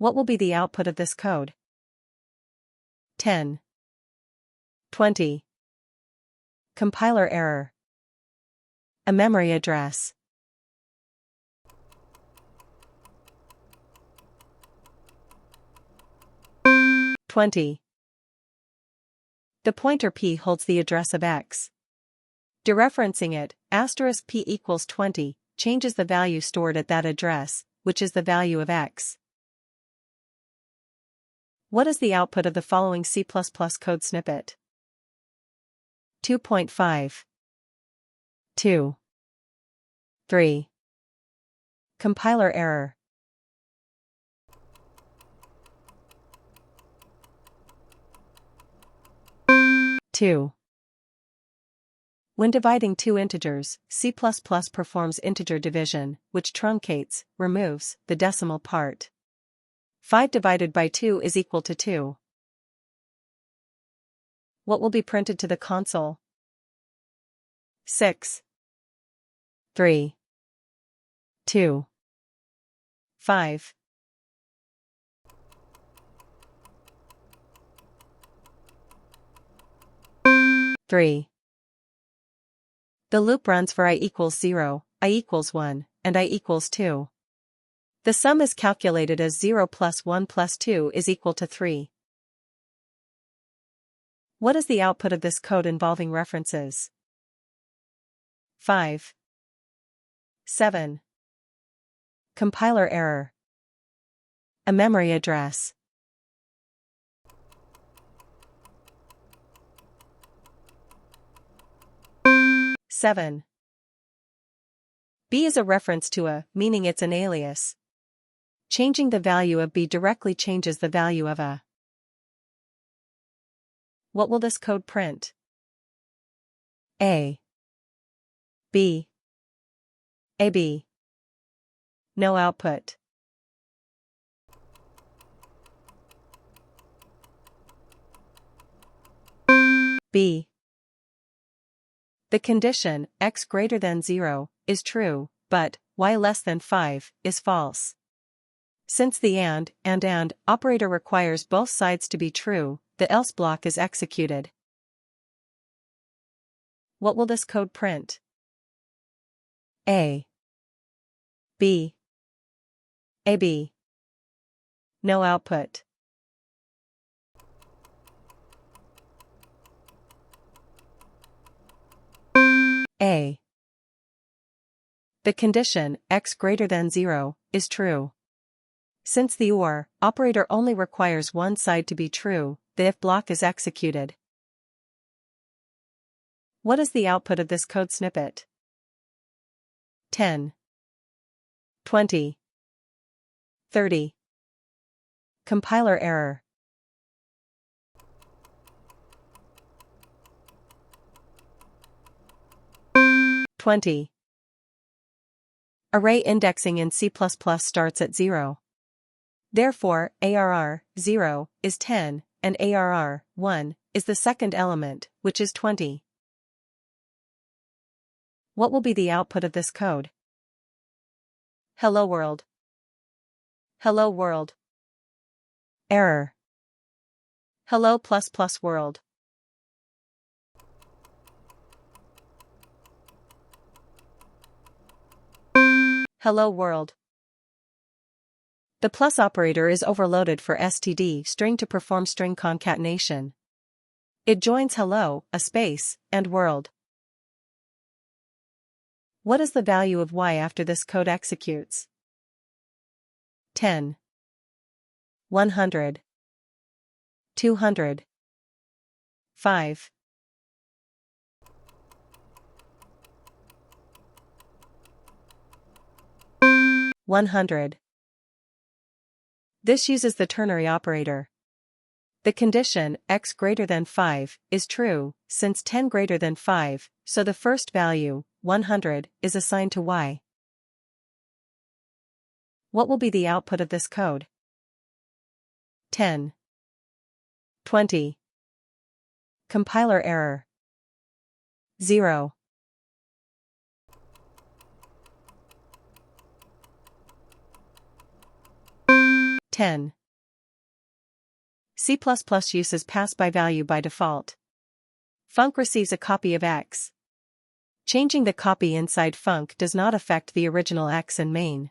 What will be the output of this code? 10. 20. Compiler error. A memory address. 20. The pointer p holds the address of x. Dereferencing it, *p equals 20, changes the value stored at that address, which is the value of x. What is the output of the following C++ code snippet? 2.5. 2. 3. Compiler error. Two. When dividing two integers, C++ performs integer division, which truncates, removes, the decimal part. 5 divided by 2 is equal to 2. What will be printed to the console? 6. 3. 2. 5. 3. The loop runs for I equals 0, I equals 1, and I equals 2. The sum is calculated as 0 plus 1 plus 2 is equal to 3. What is the output of this code involving references? 5. 7. Compiler error. A memory address. 7. B is a reference to a, meaning it's an alias. Changing the value of B directly changes the value of a. What will this code print? A. B. AB. No output. B. The condition, x greater than 0, is true, but y less than 5 is false. Since the and operator requires both sides to be true, the else block is executed. What will this code print? A. B. AB. No output. A. The condition, x greater than 0, is true. Since the OR operator only requires one side to be true, the if block is executed. What is the output of this code snippet? 10. 20. 30. Compiler error. (20) Array indexing in C++ starts at 0. Therefore, ARR 0 is 10, and ARR 1 is the second element, which is 20. What will be the output of this code? Hello world. Hello world. Error. Hello ++ world. Hello world. The plus operator is overloaded for std string to perform string concatenation. It joins hello, a space, and world. What is the value of y after this code executes? 10. 100. 200. 5. 100. This uses the ternary operator. The condition, x greater than 5, is true, since 10 greater than 5, so the first value, 100, is assigned to y. What will be the output of this code? 10. 20. Compiler error. 0. 10. C++ uses pass by value by default. Func receives a copy of X. Changing the copy inside func does not affect the original X in main.